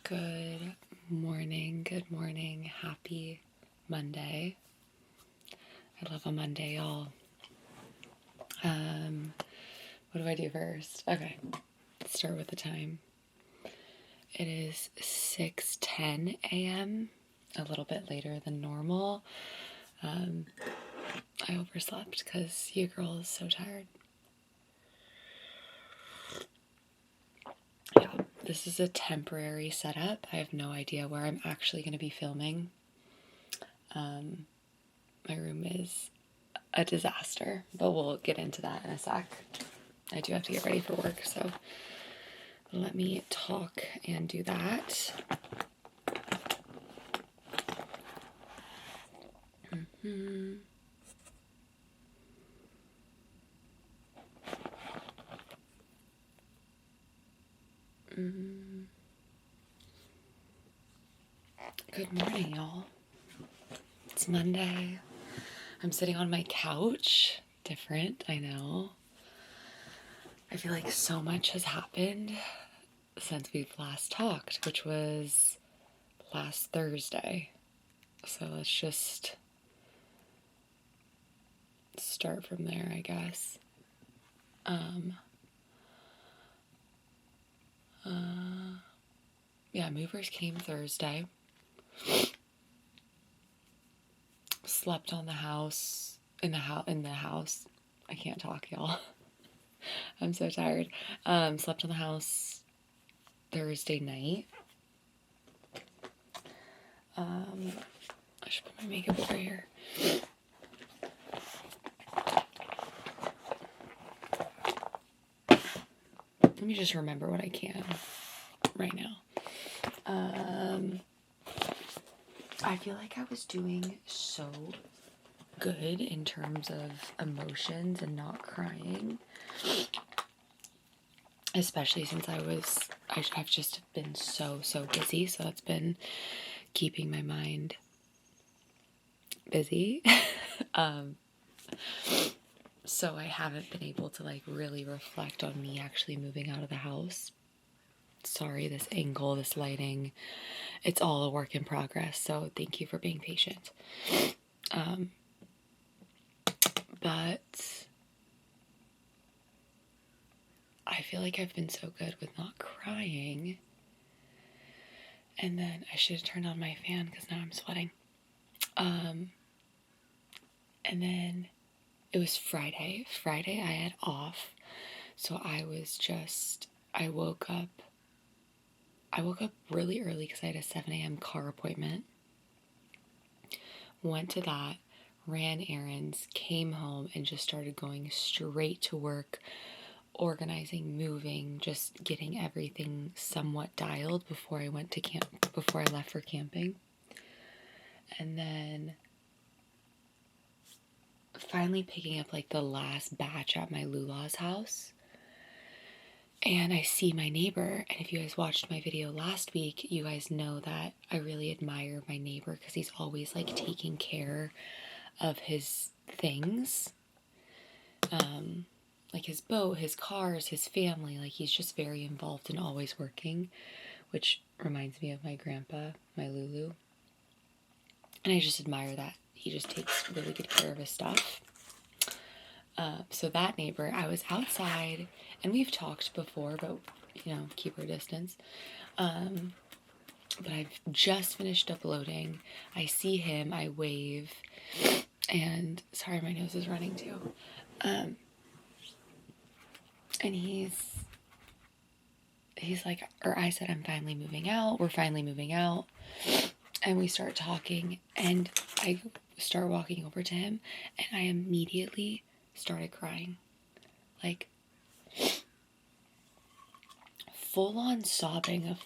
Good morning, happy Monday. I love a Monday, y'all. What do I do first? Okay, let's start with the time. It is 6:10 a.m., a little bit later than normal. I overslept because your girl is so tired. Yeah, this is a temporary setup. I have no idea where I'm actually going to be filming. My room is a disaster, but we'll get into that in a sec. I do have to get ready for work, so let me talk and do that. Good morning, y'all. It's Monday. I'm sitting on my couch. Different, I know. I feel like so much has happened since we've last talked, which was last Thursday. So let's just start from there, I guess. Yeah, movers came Thursday. Slept on the house, in the house. I can't talk, y'all. I'm so tired. Slept on the house Thursday night. I should put my makeup over here. Let me just remember what I can right now. I feel like I was doing so good in terms of emotions and not crying. Especially since I've just been so busy, so it's been keeping my mind busy. So I haven't been able to really reflect on me actually moving out of the house. Sorry, this angle, this lighting, it's all a work in progress, so thank you for being patient. But I feel like I've been so good with not crying. And then I should have turned on my fan because now I'm sweating. And then it was Friday. Friday I had off. So I woke up really early because I had a 7 a.m. car appointment. Went to that, ran errands, came home, and just started going straight to work, organizing, moving, just getting everything somewhat dialed before I left for camping. And then finally picking up the last batch at my Lula's house. And I see my neighbor, and if you guys watched my video last week, you guys know that I really admire my neighbor because he's always taking care of his things. His boat, his cars, his family, he's just very involved and always working, which reminds me of my grandpa, my Lulu. And I just admire that. He just takes really good care of his stuff. So that neighbor, I was outside, and we've talked before, but, keep our distance. But I've just finished uploading. I see him, I wave, and sorry, my nose is running too. And he's like, or I said, I'm finally moving out. We're finally moving out. And we start talking, and I start walking over to him, and I immediately started crying. Full on sobbing of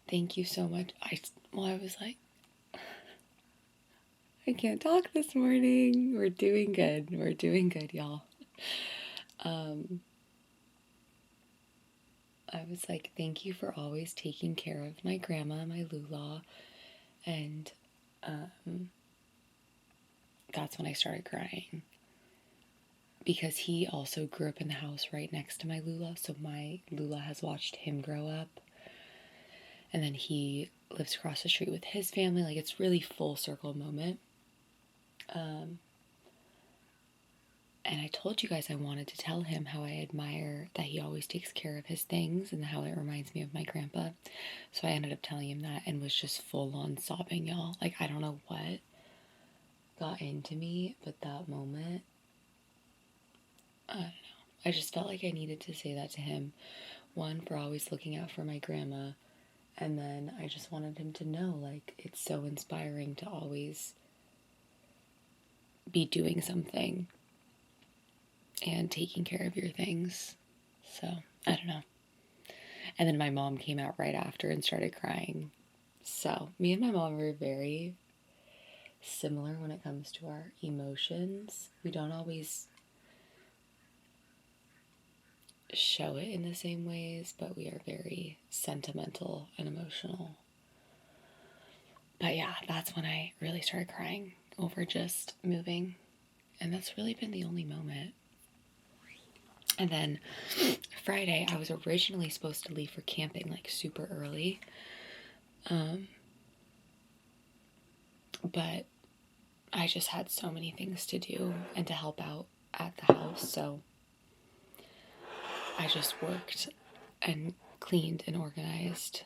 thank you so much. I was like, I can't talk this morning. We're doing good. We're doing good, y'all. I was like, thank you for always taking care of my grandma, my Lula. And that's when I started crying. Because he also grew up in the house right next to my Lula. So my Lula has watched him grow up. And then he lives across the street with his family. Like, it's really full circle moment. And I told you guys I wanted to tell him how I admire that he always takes care of his things and how it reminds me of my grandpa. So I ended up telling him that and was just full on sobbing, y'all. Like, I don't know what got into me, but that moment, I don't know. I just felt like I needed to say that to him. One, for always looking out for my grandma. And then I just wanted him to know, like, it's so inspiring to always be doing something and taking care of your things. So, I don't know. And then my mom came out right after and started crying. So, me and my mom are very similar when it comes to our emotions. We don't always show it in the same ways, but we are very sentimental and emotional. But yeah, that's when I really started crying over just moving. And that's really been the only moment. And then Friday, I was originally supposed to leave for camping like super early. But I just had so many things to do and to help out at the house. So I just worked and cleaned and organized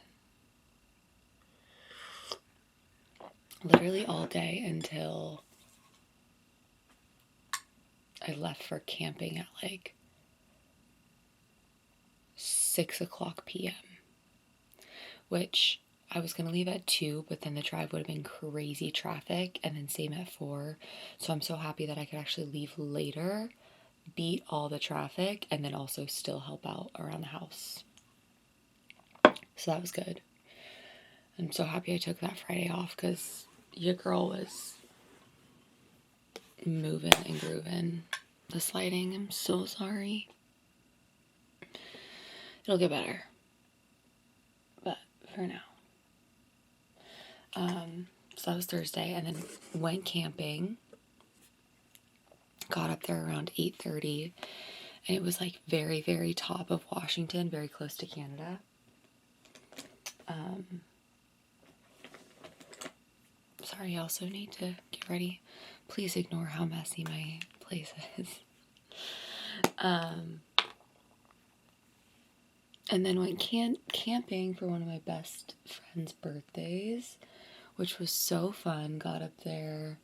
literally all day until I left for camping at like 6:00 p.m. Which I was going to leave at 2, but then the drive would have been crazy traffic, and then same at 4. So I'm so happy that I could actually leave later, beat all the traffic, and then also still help out around the house. So that was good. I'm so happy I took that Friday off because your girl was moving and grooving. The sliding, I'm so sorry. It'll get better. But for now. So that was Thursday, and then went camping. Got up there around 8:30, and it was like very, very top of Washington, very close to Canada. Sorry, I also need to get ready. Please ignore how messy my place is. And then went camping for one of my best friend's birthdays, which was so fun. Got up there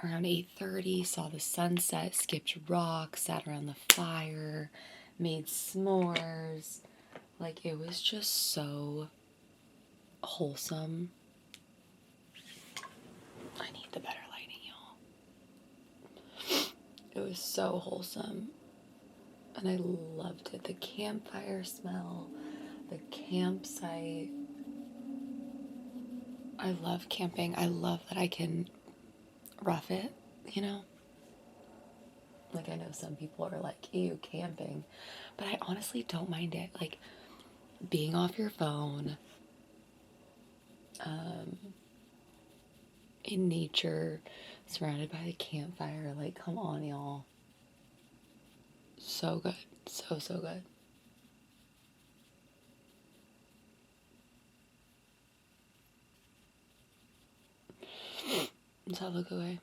around 8:30, saw the sunset, skipped rocks, sat around the fire, made s'mores. Like, it was just so wholesome. I need the better lighting, y'all. It was so wholesome. And I loved it. The campfire smell, the campsite. I love camping. I love that I can rough it, you know? Like, I know some people are like, ew, camping. But I honestly don't mind it. Like, being off your phone, in nature, surrounded by the campfire. Like, come on, y'all. So good. So, so good. Does that look away?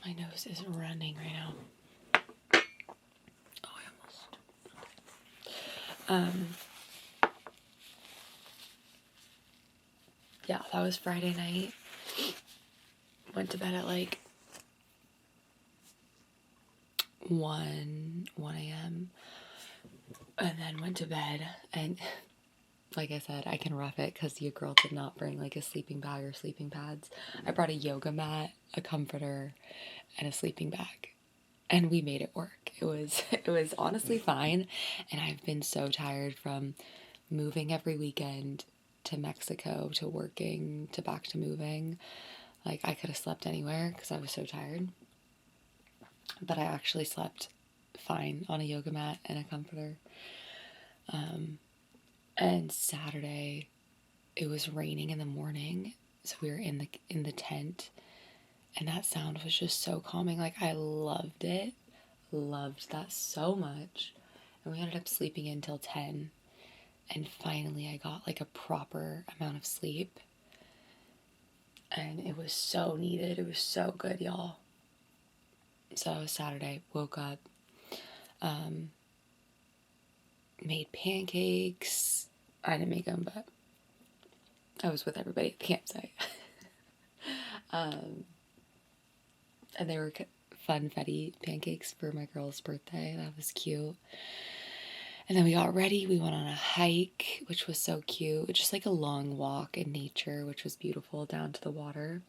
My nose is running right now. Oh, I almost. Yeah, that was Friday night. Went to bed at like 1 a.m. and then went to bed, and like I said, I can rough it because your girl did not bring like a sleeping bag or sleeping pads. I brought a yoga mat, a comforter, and a sleeping bag, and we made it work. It was honestly fine, and I've been so tired from moving every weekend to Mexico, to working, to back to moving. Like, I could have slept anywhere because I was so tired. But I actually slept fine on a yoga mat and a comforter. And Saturday, it was raining in the morning, so we were in the tent, and that sound was just so calming. Like, I loved it. Loved that so much. and we ended up sleeping in till 10. And finally, I got like a proper amount of sleep. And it was so needed. It was so good, y'all. So Saturday, woke up, made pancakes. I didn't make them, but I was with everybody at the campsite. And they were funfetti pancakes for my girl's birthday. That was cute. And then we got ready. We went on a hike, which was so cute. Just like a long walk in nature, which was beautiful, down to the water.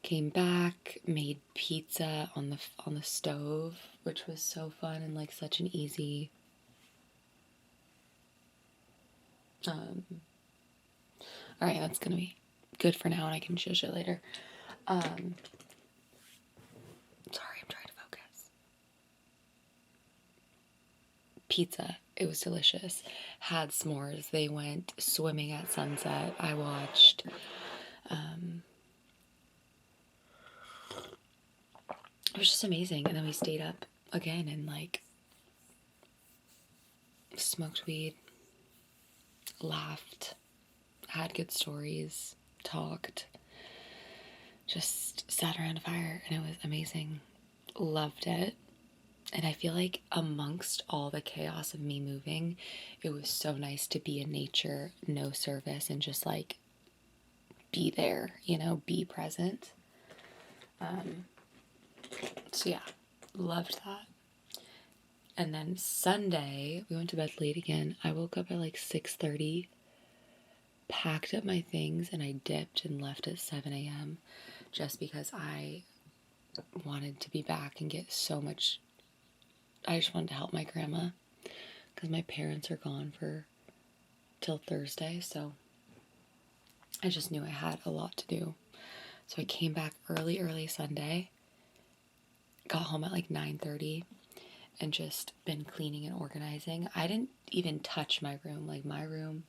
Came back, made pizza on the stove, which was so fun and like such an easy all right, that's gonna be good for now, and I can shush it later. Sorry, I'm trying to focus. Pizza. It was delicious. Had s'mores. They went swimming at sunset. I watched. It was just amazing. And then we stayed up again and like smoked weed, laughed, had good stories, talked, just sat around a fire, and it was amazing. Loved it. And I feel like amongst all the chaos of me moving, it was so nice to be in nature, no service, and just like be there, be present. So yeah, loved that. And then Sunday, we went to bed late again. I woke up at like 6:30, packed up my things, and I dipped and left at 7 a.m. just because I wanted to be back and get so much. I just wanted to help my grandma because my parents are gone till Thursday, so I just knew I had a lot to do. So I came back early Sunday, got home at like 9:30, and just been cleaning and organizing. I didn't even touch my room. Like, my room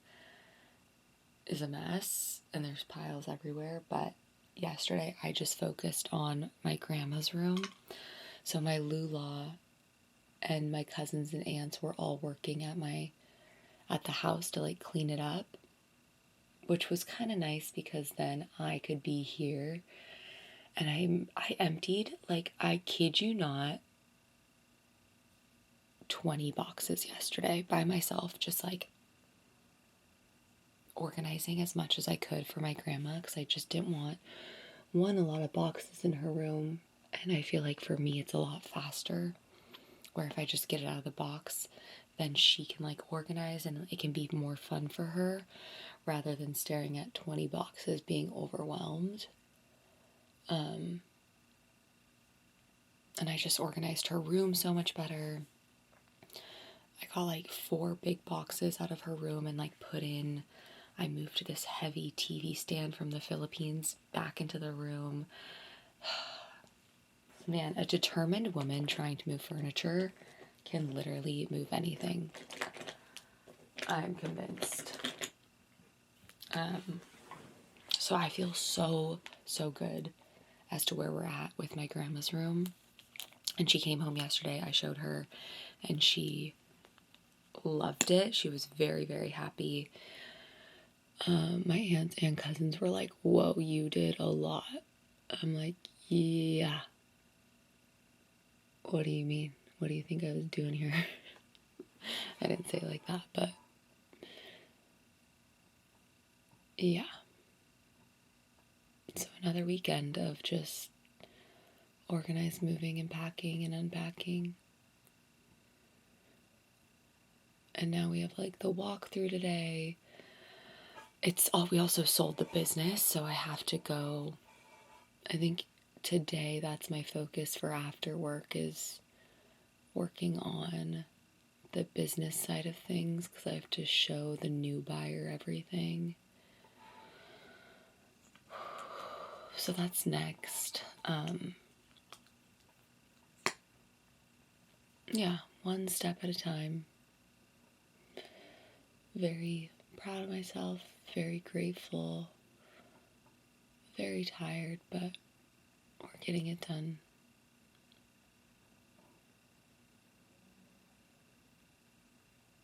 is a mess and there's piles everywhere, but yesterday I just focused on my grandma's room. So my Lula and my cousins and aunts were all working at the house to like clean it up, which was kind of nice because then I could be here. And I emptied, like, I kid you not, 20 boxes yesterday by myself, just like organizing as much as I could for my grandma, because I just didn't want a lot of boxes in her room. And I feel like for me it's a lot faster, where if I just get it out of the box, then she can like organize and it can be more fun for her rather than staring at 20 boxes being overwhelmed. And I just organized her room so much better. I got like 4 big boxes out of her room and like I moved this heavy TV stand from the Philippines back into the room. Man, a determined woman trying to move furniture can literally move anything. I'm convinced. So I feel so good as to where we're at with my grandma's room. And she came home yesterday. I showed her and she loved it. She was very, very happy. My aunts and cousins were like, whoa, you did a lot. I'm like, yeah. What do you mean? What do you think I was doing here? I didn't say it like that, but yeah. So another weekend of just organized moving and packing and unpacking. And now we have like the walkthrough today. We also sold the business, so I have to go. I think today that's my focus for after work, is working on the business side of things, because I have to show the new buyer everything. So that's next. Yeah, one step at a time. Very proud of myself, very grateful, very tired, but we're getting it done.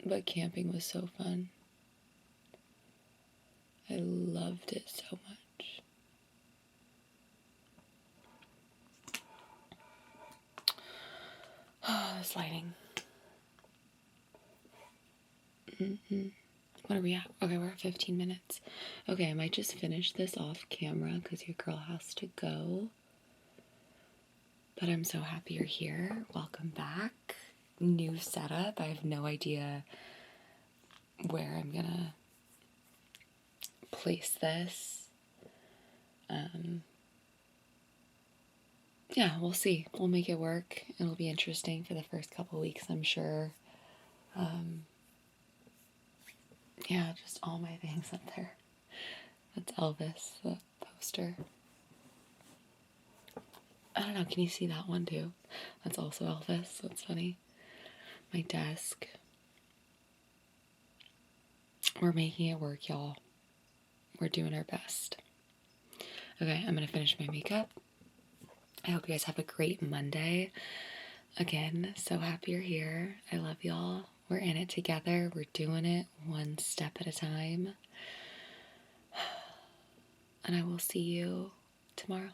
But camping was so fun. I loved it so much. Oh, this lighting. What are we at? Okay, we're at 15 minutes. Okay, I might just finish this off camera because your girl has to go. But I'm so happy you're here. Welcome back. New setup. I have no idea where I'm gonna place this. Yeah, we'll see. We'll make it work. It'll be interesting for the first couple weeks, I'm sure. Yeah, just all my things up there. That's Elvis, the poster. I don't know, can you see that one too? That's also Elvis. That's funny. My desk. We're making it work, y'all. We're doing our best. Okay, I'm gonna finish my makeup. I hope you guys have a great Monday. Again, so happy you're here. I love y'all. We're in it together. We're doing it one step at a time. And I will see you tomorrow.